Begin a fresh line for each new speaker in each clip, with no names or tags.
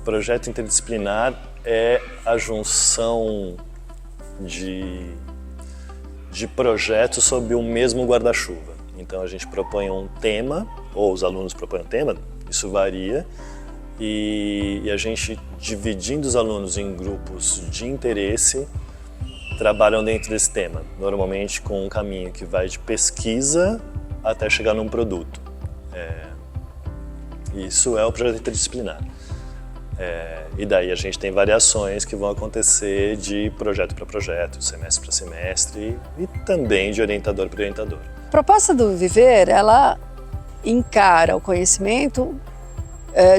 projeto interdisciplinar é a junção de projetos sob o mesmo guarda-chuva. Então a gente propõe um tema, ou os alunos propõem um tema, isso varia, e a gente, dividindo os alunos em grupos de interesse, trabalham dentro desse tema, normalmente com um caminho que vai de pesquisa até chegar num produto. Isso é o projeto interdisciplinar. E daí a gente tem variações que vão acontecer de projeto para projeto, semestre para semestre e também de orientador para orientador.
A proposta do Viver, ela encara o conhecimento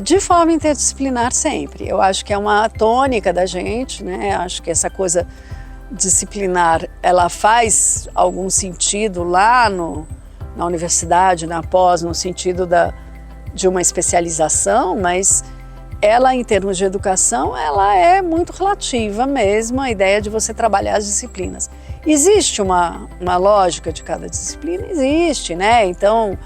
de forma interdisciplinar sempre. Eu acho que é uma tônica da gente, né? Acho que essa coisa disciplinar, ela faz algum sentido lá na universidade, na pós, no sentido de uma especialização, mas ela, em termos de educação, ela é muito relativa mesmo, a ideia de você trabalhar as disciplinas. Existe uma lógica de cada disciplina? Existe, né? Então,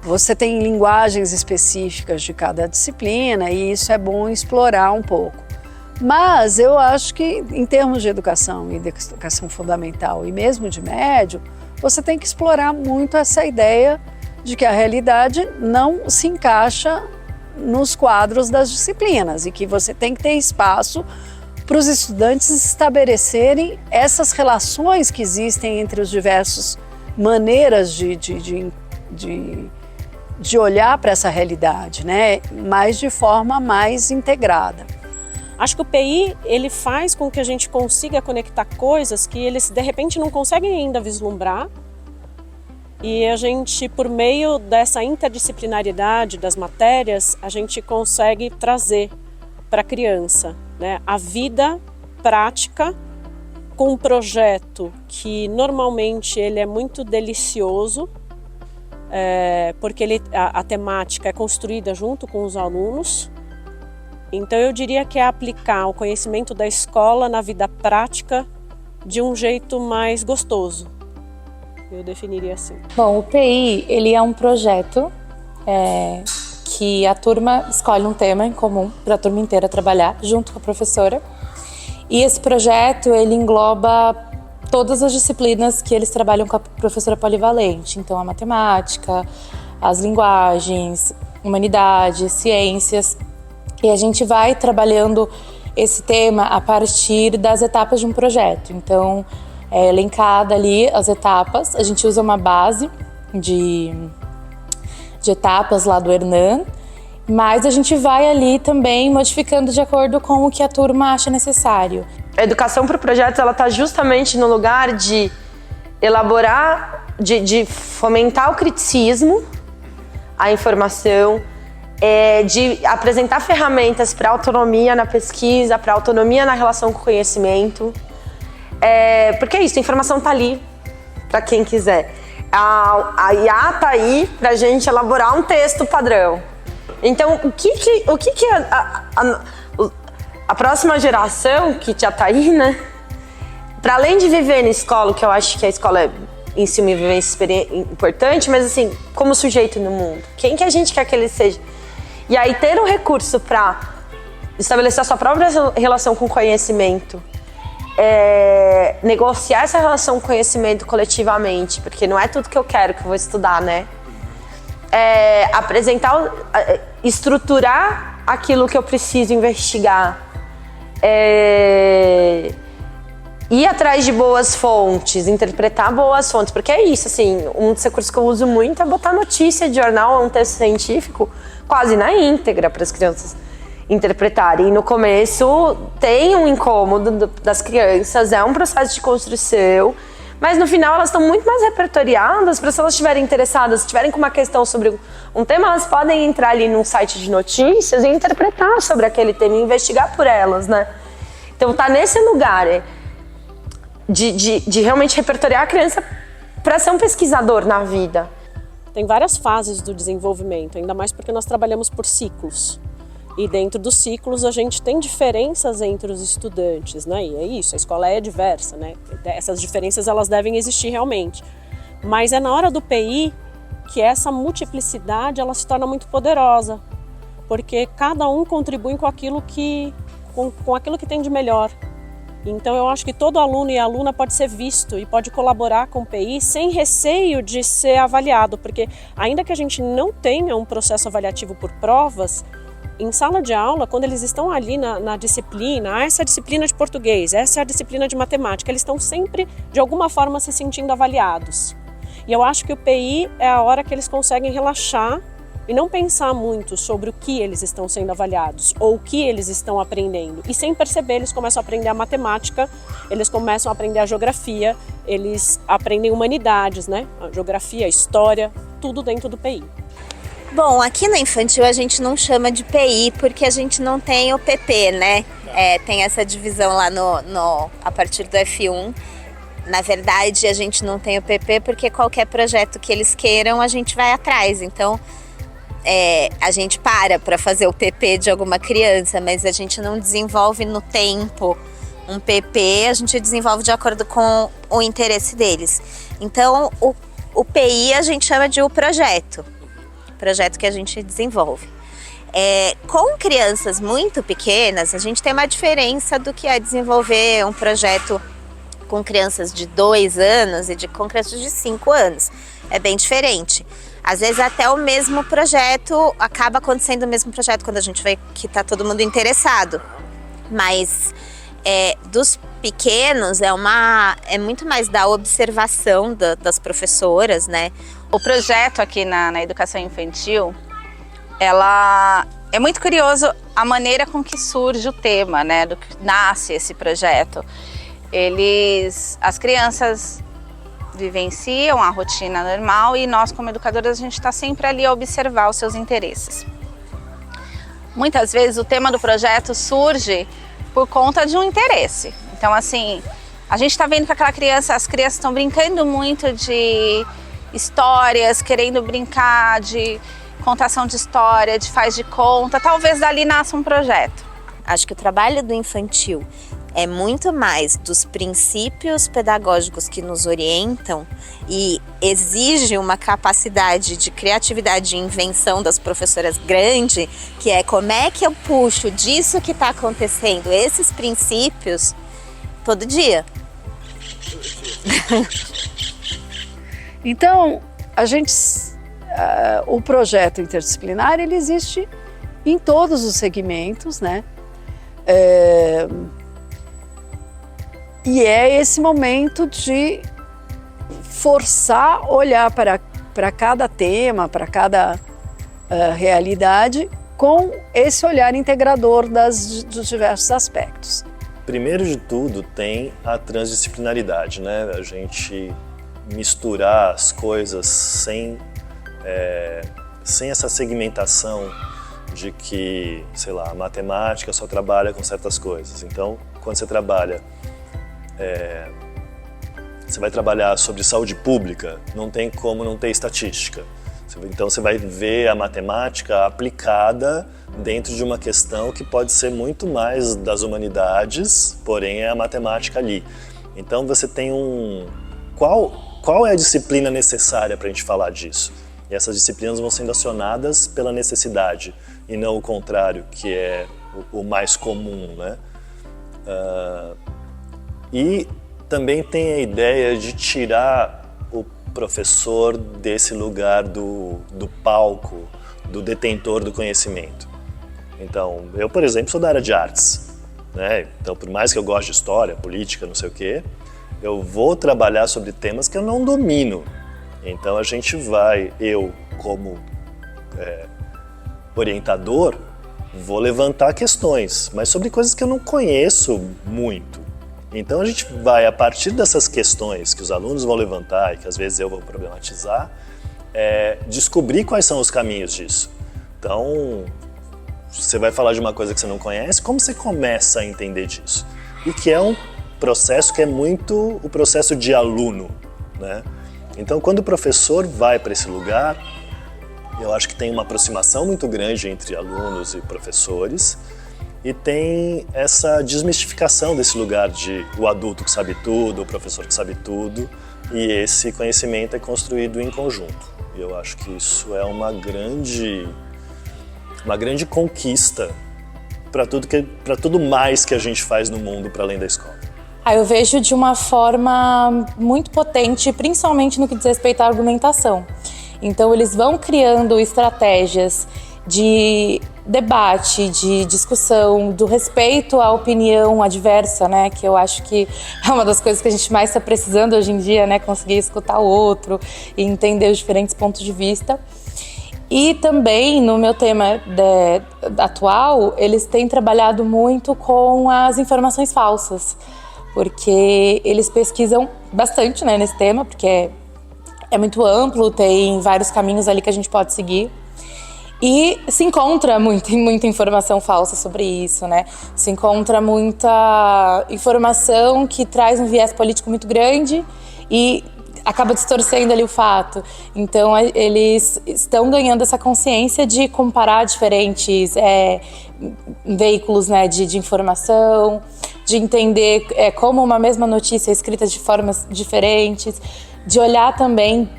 você tem linguagens específicas de cada disciplina e isso é bom explorar um pouco. Mas eu acho que, em termos de educação e de educação fundamental e mesmo de médio, você tem que explorar muito essa ideia de que a realidade não se encaixa nos quadros das disciplinas e que você tem que ter espaço para os estudantes estabelecerem essas relações que existem entre os diversos maneiras de olhar para essa realidade, né? Mas de forma mais integrada.
Acho que o PI, ele faz com que a gente consiga conectar coisas que eles, de repente, não conseguem ainda vislumbrar. E a gente, por meio dessa interdisciplinaridade das matérias, a gente consegue trazer para a criança, né, a vida prática com um projeto que normalmente ele é muito delicioso, porque a temática é construída junto com os alunos. Então eu diria que é aplicar o conhecimento da escola na vida prática de um jeito mais gostoso. Eu definiria assim.
Bom, o PI, ele é um projeto que a turma escolhe um tema em comum para a turma inteira trabalhar junto com a professora. E esse projeto, ele engloba todas as disciplinas que eles trabalham com a professora polivalente. Então, a matemática, as linguagens, humanidades, ciências. E a gente vai trabalhando esse tema a partir das etapas de um projeto. Então, é elencada ali as etapas, a gente usa uma base de etapas lá do Hernan, mas a gente vai ali também modificando de acordo com o que a turma acha necessário.
A educação para projetos, ela está justamente no lugar de elaborar, de fomentar o criticismo, a informação, de apresentar ferramentas para autonomia na pesquisa, para autonomia na relação com o conhecimento. Porque é isso, a informação está ali para quem quiser. A IA está aí para a gente elaborar um texto padrão. Então, o que a próxima geração, que já está aí, né? Para além de viver na escola, que eu acho que a escola é em si uma vivência importante, mas assim, como sujeito no mundo, quem que a gente quer que ele seja? E aí ter um recurso para estabelecer a sua própria relação com o conhecimento, negociar essa relação com o conhecimento coletivamente, porque não é tudo que eu quero que eu vou estudar, né? Apresentar, estruturar aquilo que eu preciso investigar, ir atrás de boas fontes, interpretar boas fontes, porque é isso, assim, um dos recursos que eu uso muito é botar notícia de jornal, um texto científico, quase na íntegra para as crianças interpretarem. E no começo tem um incômodo das crianças, é um processo de construção, mas no final elas estão muito mais repertoriadas para, se elas estiverem interessadas, se tiverem com uma questão sobre um tema, elas podem entrar ali num site de notícias e interpretar sobre aquele tema e investigar por elas, né? Então tá nesse lugar de realmente repertoriar a criança para ser um pesquisador na vida.
Tem várias fases do desenvolvimento, ainda mais porque nós trabalhamos por ciclos. E dentro dos ciclos a gente tem diferenças entre os estudantes, né? E é isso, a escola é diversa, né? Essas diferenças elas devem existir realmente. Mas é na hora do PI que essa multiplicidade ela se torna muito poderosa. porque cada um contribui com aquilo que tem de melhor. Então eu acho que todo aluno e aluna pode ser visto e pode colaborar com o PI sem receio de ser avaliado, porque ainda que a gente não tenha um processo avaliativo por provas, em sala de aula, quando eles estão ali na disciplina, essa é a disciplina de português, essa é a disciplina de matemática, eles estão sempre, de alguma forma, se sentindo avaliados. E eu acho que o PI é a hora que eles conseguem relaxar e não pensar muito sobre o que eles estão sendo avaliados ou o que eles estão aprendendo. E sem perceber, eles começam a aprender a matemática, eles começam a aprender a geografia, eles aprendem humanidades, né? A geografia, a história, tudo dentro do PI.
Bom, aqui no infantil a gente não chama de PI porque a gente não tem o PP, né? Tem essa divisão lá a partir do F1. Na verdade, a gente não tem o PP porque qualquer projeto que eles queiram, a gente vai atrás. Então, a gente para fazer o PP de alguma criança, mas a gente não desenvolve no tempo um PP, a gente desenvolve de acordo com o interesse deles. Então, o PI a gente chama de o projeto que a gente desenvolve. Com crianças muito pequenas, a gente tem uma diferença do que é desenvolver um projeto com crianças de 2 anos e com crianças de 5 anos. É bem diferente. Às vezes até o mesmo projeto, acaba acontecendo o mesmo projeto quando a gente vê que está todo mundo interessado. Mas dos pequenos é muito mais da observação das professoras, né?
O projeto aqui na educação infantil, é muito curioso a maneira com que surge o tema, né? Do que nasce esse projeto. As crianças vivenciam a rotina normal e nós, como educadoras, a gente está sempre ali a observar os seus interesses. Muitas vezes o tema do projeto surge por conta de um interesse. Então, assim, a gente está vendo que as crianças estão brincando muito de histórias, querendo brincar de contação de história, de faz de conta, talvez dali nasça um projeto.
Acho que o trabalho do infantil é muito mais dos princípios pedagógicos que nos orientam e exige uma capacidade de criatividade e invenção das professoras grande, que é como é que eu puxo disso que está acontecendo, esses princípios, todo dia.
Então, o projeto interdisciplinar ele existe em todos os segmentos, né? E é esse momento de forçar olhar para cada tema, para cada realidade, com esse olhar integrador dos diversos aspectos.
Primeiro de tudo, tem a transdisciplinaridade, né? A gente misturar as coisas sem essa segmentação de que, sei lá, a matemática só trabalha com certas coisas. Então, quando você trabalha, você vai trabalhar sobre saúde pública, não tem como não ter estatística. Então você vai ver a matemática aplicada dentro de uma questão que pode ser muito mais das humanidades, porém é a matemática ali. Então você tem qual é a disciplina necessária para a gente falar disso? E essas disciplinas vão sendo acionadas pela necessidade e não o contrário, que é o mais comum, né? E também tem a ideia de tirar o professor desse lugar do palco, do detentor do conhecimento. Então, eu, por exemplo, sou da área de artes, né? Então, por mais que eu goste de história, política, não sei o quê, eu vou trabalhar sobre temas que eu não domino. Então, a gente eu como orientador, vou levantar questões, mas sobre coisas que eu não conheço muito. Então a gente vai, a partir dessas questões que os alunos vão levantar e que às vezes eu vou problematizar, descobrir quais são os caminhos disso. Então, você vai falar de uma coisa que você não conhece, como você começa a entender disso? E que é um processo que é muito o processo de aluno, né? Então, quando o professor vai para esse lugar, eu acho que tem uma aproximação muito grande entre alunos e professores e tem essa desmistificação desse lugar de o adulto que sabe tudo, o professor que sabe tudo, e esse conhecimento é construído em conjunto. E eu acho que isso é uma grande uma grande conquista para tudo mais que a gente faz no mundo para além da escola.
Eu vejo de uma forma muito potente, principalmente no que diz respeito à argumentação. Então, eles vão criando estratégias de debate, de discussão, do respeito à opinião adversa, né? Que eu acho que é uma das coisas que a gente mais está precisando hoje em dia, né? Conseguir escutar o outro e entender os diferentes pontos de vista. E também, no meu tema atual, eles têm trabalhado muito com as informações falsas, porque eles pesquisam bastante, né, nesse tema, porque é muito amplo, tem vários caminhos ali que a gente pode seguir. E se encontra muita informação falsa sobre isso, né? Se encontra muita informação que traz um viés político muito grande e acaba distorcendo ali o fato. Então, eles estão ganhando essa consciência de comparar diferentes veículos, né, de informação, de entender como uma mesma notícia é escrita de formas diferentes, de olhar também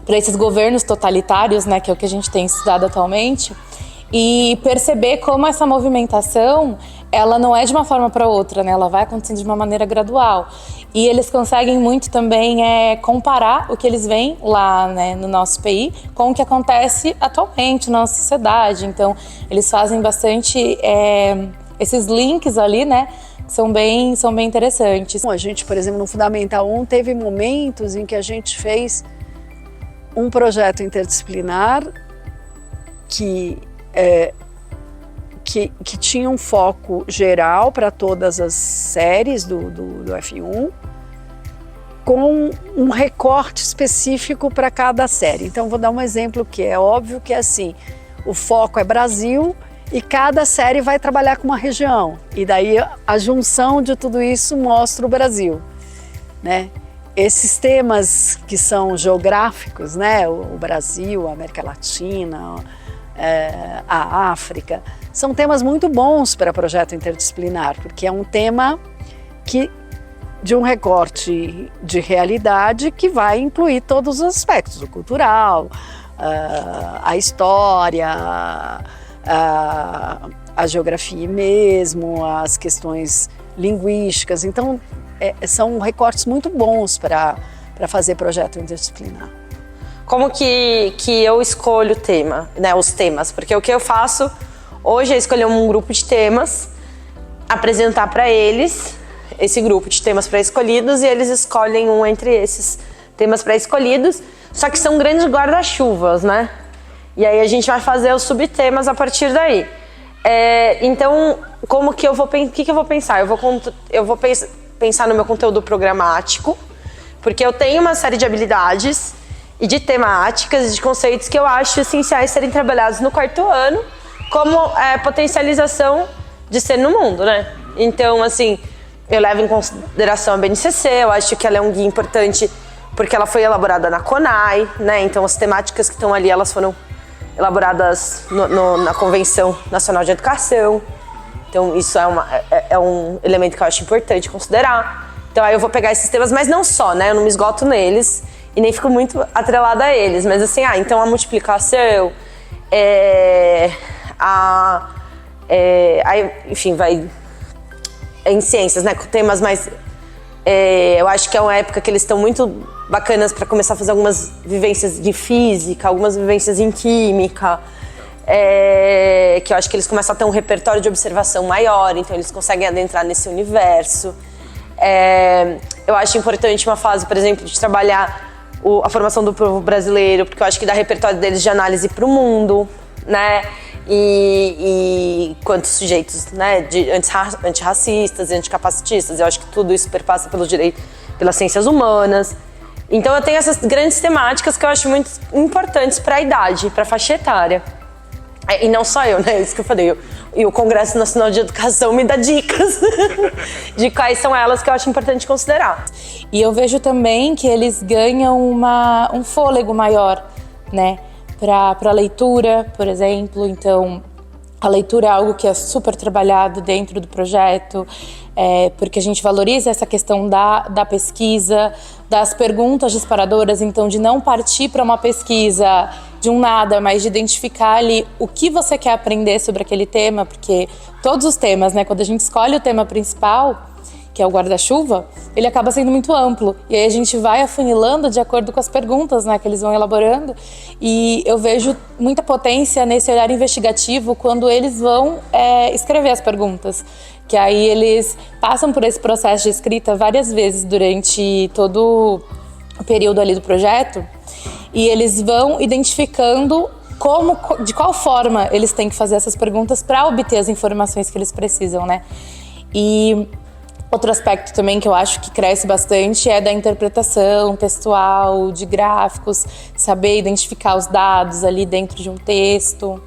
para esses governos totalitários, né, que é o que a gente tem estudado atualmente, e perceber como essa movimentação, ela não é de uma forma para outra, né, ela vai acontecendo de uma maneira gradual. E eles conseguem muito também comparar o que eles veem lá, né, no nosso PI com o que acontece atualmente na nossa sociedade. Então, eles fazem bastante esses links ali, né, que são bem interessantes.
A gente, por exemplo, no Fundamental 1, teve momentos em que a gente fez um projeto interdisciplinar que tinha um foco geral para todas as séries do F1, com um recorte específico para cada série. Então, vou dar um exemplo que é óbvio que é assim, o foco é Brasil e cada série vai trabalhar com uma região. E daí a junção de tudo isso mostra o Brasil, né? Esses temas que são geográficos, né, o Brasil, a América Latina, a África, são temas muito bons para projeto interdisciplinar, porque é um tema de um recorte de realidade que vai incluir todos os aspectos, o cultural, a história, a geografia mesmo, as questões linguísticas. Então, são recortes muito bons para fazer projeto interdisciplinar.
Como que eu escolho o tema, né, os temas? Porque o que eu faço hoje é escolher um grupo de temas, apresentar para eles esse grupo de temas pré-escolhidos e eles escolhem um entre esses temas pré-escolhidos, só que são grandes guarda-chuvas, né? E aí a gente vai fazer os subtemas a partir daí. Então, o que eu vou pensar? Eu vou pensar no meu conteúdo programático, porque eu tenho uma série de habilidades e de temáticas e de conceitos que eu acho essenciais serem trabalhados no 4º ano como potencialização de ser no mundo, né? Então, assim, eu levo em consideração a BNCC, eu acho que ela é um guia importante porque ela foi elaborada na CONAI, né? Então, as temáticas que estão ali, elas foram elaboradas na Convenção Nacional de Educação. Então, isso é um elemento que eu acho importante considerar. Então, aí eu vou pegar esses temas, mas não só, né? Eu não me esgoto neles e nem fico muito atrelada a eles. Mas assim, então a multiplicação, enfim, vai em ciências, né? Com temas mais... eu acho que é uma época que eles estão muito bacanas para começar a fazer algumas vivências de física, algumas vivências em química, que eu acho que eles começam a ter um repertório de observação maior, então eles conseguem adentrar nesse universo. Eu acho importante uma fase, por exemplo, de trabalhar a formação do povo brasileiro, porque eu acho que dá repertório deles de análise para o mundo, né? E quantos sujeitos, né, antirracistas e anticapacitistas. Eu acho que tudo isso perpassa pelo direito, pelas ciências humanas. Então eu tenho essas grandes temáticas que eu acho muito importantes para a idade, para a faixa etária. E não só eu, né? Isso que eu falei. E o Congresso Nacional de Educação me dá dicas de quais são elas que eu acho importante considerar.
E eu vejo também que eles ganham um fôlego maior, né? Para a leitura, por exemplo. Então, a leitura é algo que é super trabalhado dentro do projeto, porque a gente valoriza essa questão da pesquisa, das perguntas disparadoras, então de não partir para uma pesquisa de um nada, mas de identificar ali o que você quer aprender sobre aquele tema, porque todos os temas, né, quando a gente escolhe o tema principal, que é o guarda-chuva, ele acaba sendo muito amplo. E aí a gente vai afunilando de acordo com as perguntas, né, que eles vão elaborando. E eu vejo muita potência nesse olhar investigativo quando eles vão escrever as perguntas. Que aí eles passam por esse processo de escrita várias vezes durante todo o período ali do projeto. E eles vão identificando de qual forma eles têm que fazer essas perguntas para obter as informações que eles precisam, né? E outro aspecto também que eu acho que cresce bastante é da interpretação textual, de gráficos, saber identificar os dados ali dentro de um texto.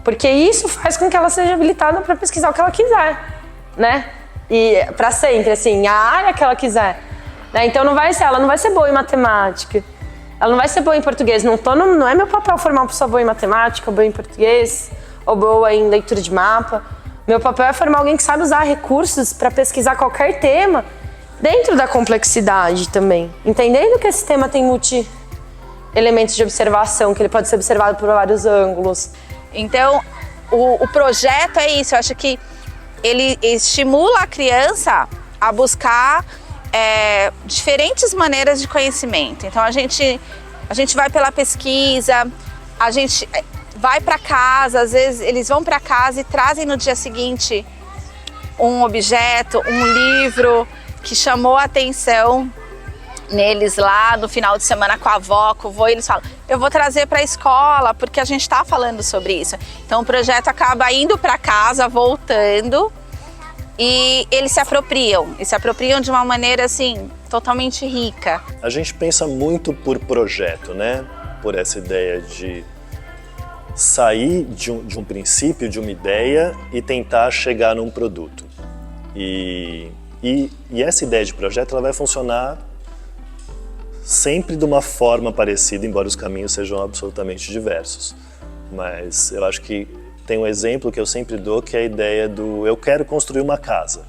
Porque isso faz com que ela seja habilitada para pesquisar o que ela quiser, né? E para sempre, assim, a área que ela quiser. Né? Então ela não vai ser boa em matemática, ela não vai ser boa em português. Não é meu papel formar uma pessoa boa em matemática, boa em português, ou boa em leitura de mapa. Meu papel é formar alguém que sabe usar recursos para pesquisar qualquer tema dentro da complexidade também. Entendendo que esse tema tem elementos de observação, que ele pode ser observado por vários ângulos.
Então, o projeto é isso. Eu acho que ele estimula a criança a buscar diferentes maneiras de conhecimento. Então, a gente vai pela pesquisa, a gente vai para casa, às vezes eles vão para casa e trazem no dia seguinte um objeto, um livro que chamou a atenção neles lá no final de semana com a avó, com o vô, e eles falam, eu vou trazer para a escola porque a gente está falando sobre isso. Então o projeto acaba indo para casa, voltando, e eles se apropriam de uma maneira assim totalmente rica.
A gente pensa muito por projeto, né? Por essa ideia de sair de um princípio, de uma ideia e tentar chegar num produto. E essa ideia de projeto ela vai funcionar sempre de uma forma parecida, embora os caminhos sejam absolutamente diversos. Mas eu acho que tem um exemplo que eu sempre dou, que é a ideia do eu quero construir uma casa.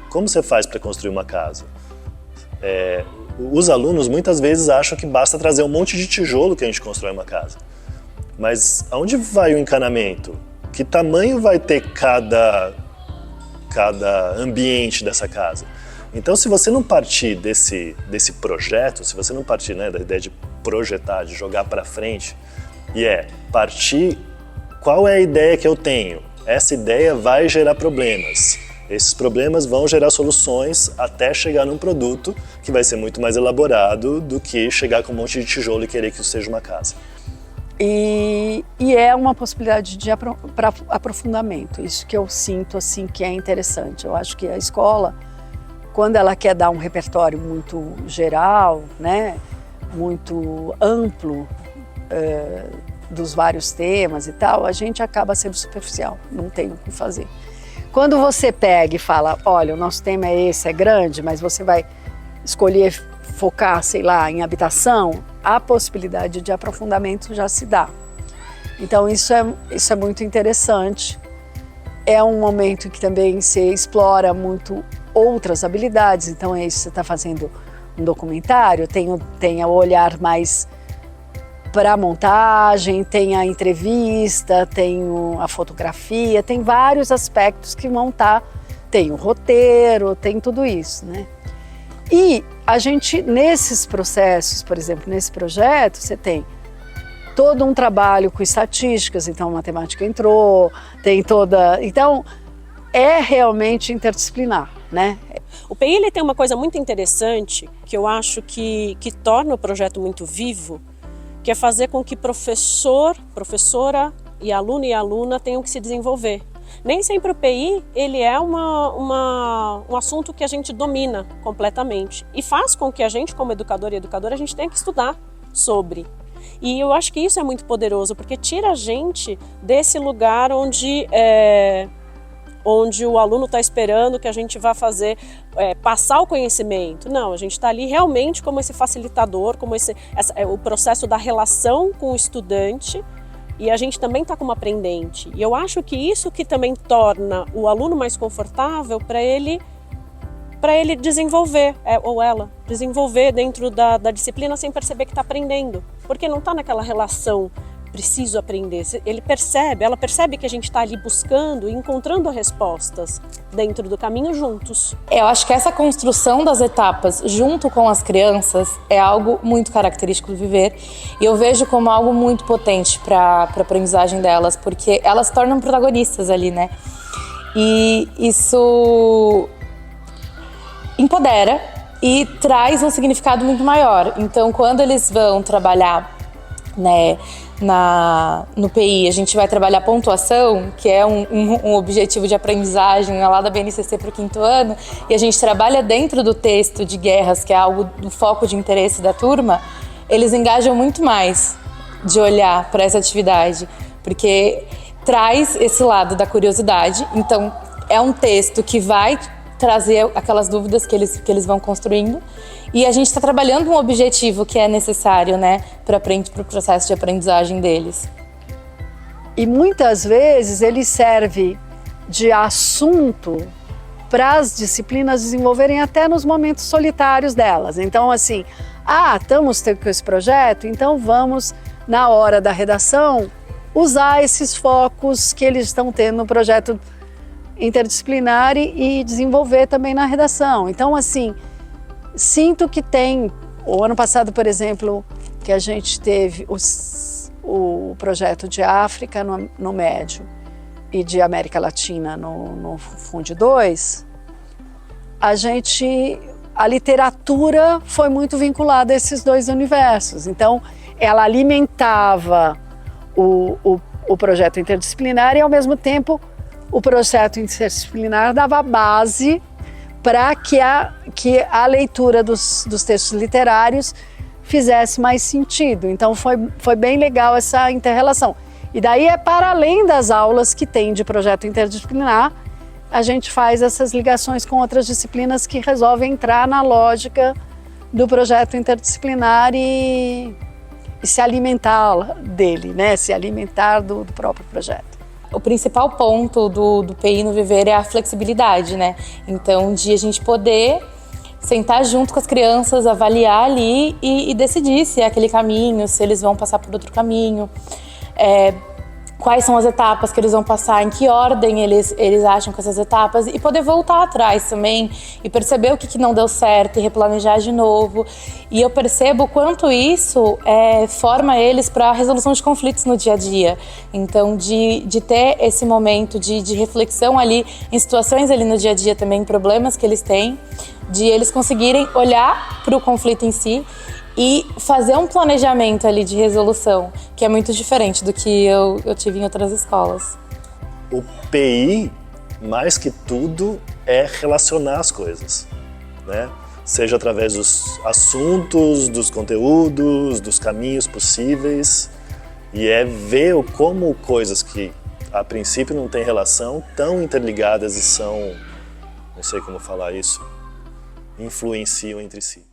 Como você faz para construir uma casa? Os alunos muitas vezes acham que basta trazer um monte de tijolo que a gente constrói uma casa. Mas aonde vai o encanamento? Que tamanho vai ter cada ambiente dessa casa? Então, se você não partir desse projeto, se você não partir, né, da ideia de projetar, de jogar para frente, partir qual é a ideia que eu tenho? Essa ideia vai gerar problemas. Esses problemas vão gerar soluções até chegar num produto que vai ser muito mais elaborado do que chegar com um monte de tijolo e querer que isso seja uma casa.
E é uma possibilidade de aprofundamento. Isso que eu sinto assim que é interessante. Eu acho que a escola, quando ela quer dar um repertório muito geral, né, muito amplo dos vários temas e tal, a gente acaba sendo superficial, não tem o que fazer. Quando você pega e fala, olha, o nosso tema é esse, é grande, mas você vai escolher focar, sei lá, em habitação, a possibilidade de aprofundamento já se dá. Então isso é muito interessante. É um momento em que também se explora muito outras habilidades. Então é isso, você está fazendo um documentário, tem o olhar mais para a montagem, tem a entrevista, tem a fotografia, tem vários aspectos que vão estar, tem o roteiro, tem tudo isso, né? E a gente, nesses processos, por exemplo, nesse projeto, você tem todo um trabalho com estatísticas, então a matemática entrou, tem toda... Então, é realmente interdisciplinar, né?
O PI ele tem uma coisa muito interessante, que eu acho que torna o projeto muito vivo, que é fazer com que professor, professora e aluna tenham que se desenvolver. Nem sempre o PI ele é um assunto que a gente domina completamente e faz com que a gente, como educador e educadora, a gente tenha que estudar sobre. E eu acho que isso é muito poderoso, porque tira a gente desse lugar onde o aluno está esperando que a gente vá fazer, passar o conhecimento. Não, a gente está ali realmente como esse facilitador, como o processo da relação com o estudante, e a gente também está como aprendente. E eu acho que isso que também torna o aluno mais confortável para ele desenvolver, ou ela, desenvolver dentro da disciplina sem perceber que está aprendendo, porque não está naquela relação preciso aprender. Ela percebe que a gente está ali buscando e encontrando respostas dentro do caminho juntos.
Eu acho que essa construção das etapas junto com as crianças é algo muito característico do Viver e eu vejo como algo muito potente para a aprendizagem delas, porque elas se tornam protagonistas ali, né? E isso empodera e traz um significado muito maior. Então, quando eles vão trabalhar, né, no PI, a gente vai trabalhar pontuação, que é um objetivo de aprendizagem lá da BNCC para o 5º ano, e a gente trabalha dentro do texto de guerras, que é algo do foco de interesse da turma, eles engajam muito mais de olhar para essa atividade, porque traz esse lado da curiosidade. Então, é um texto que vai trazer aquelas dúvidas que eles vão construindo. E a gente está trabalhando um objetivo que é necessário, né, para o processo de aprendizagem deles.
E muitas vezes ele serve de assunto para as disciplinas desenvolverem até nos momentos solitários delas. Então, assim, estamos com esse projeto, então vamos, na hora da redação, usar esses focos que eles estão tendo no projeto interdisciplinar e desenvolver também na redação. Então, assim, sinto que tem, o ano passado, por exemplo, que a gente teve o projeto de África no médio e de América Latina no Fundo 2, a literatura foi muito vinculada a esses dois universos. Então, ela alimentava o projeto interdisciplinar e, ao mesmo tempo, o projeto interdisciplinar dava base para que a leitura dos textos literários fizesse mais sentido. Então foi bem legal essa inter-relação. E daí é para além das aulas que tem de projeto interdisciplinar, a gente faz essas ligações com outras disciplinas que resolvem entrar na lógica do projeto interdisciplinar e se alimentar dele, né? Se alimentar do próprio projeto.
O principal ponto do PI no Viver é a flexibilidade, né? Então, de a gente poder sentar junto com as crianças, avaliar ali e decidir se é aquele caminho, se eles vão passar por outro caminho, quais são as etapas que eles vão passar, em que ordem eles acham com essas etapas, e poder voltar atrás também e perceber o que não deu certo e replanejar de novo. E eu percebo o quanto isso forma eles para a resolução de conflitos no dia a dia. Então, de ter esse momento de reflexão ali em situações ali no dia a dia também, problemas que eles têm, de eles conseguirem olhar para o conflito em si e fazer um planejamento ali de resolução, que é muito diferente do que eu tive em outras escolas.
O PI, mais que tudo, é relacionar as coisas, né? Seja através dos assuntos, dos conteúdos, dos caminhos possíveis, e é ver como coisas que a princípio não têm relação, tão interligadas e são, não sei como falar isso, influenciam entre si.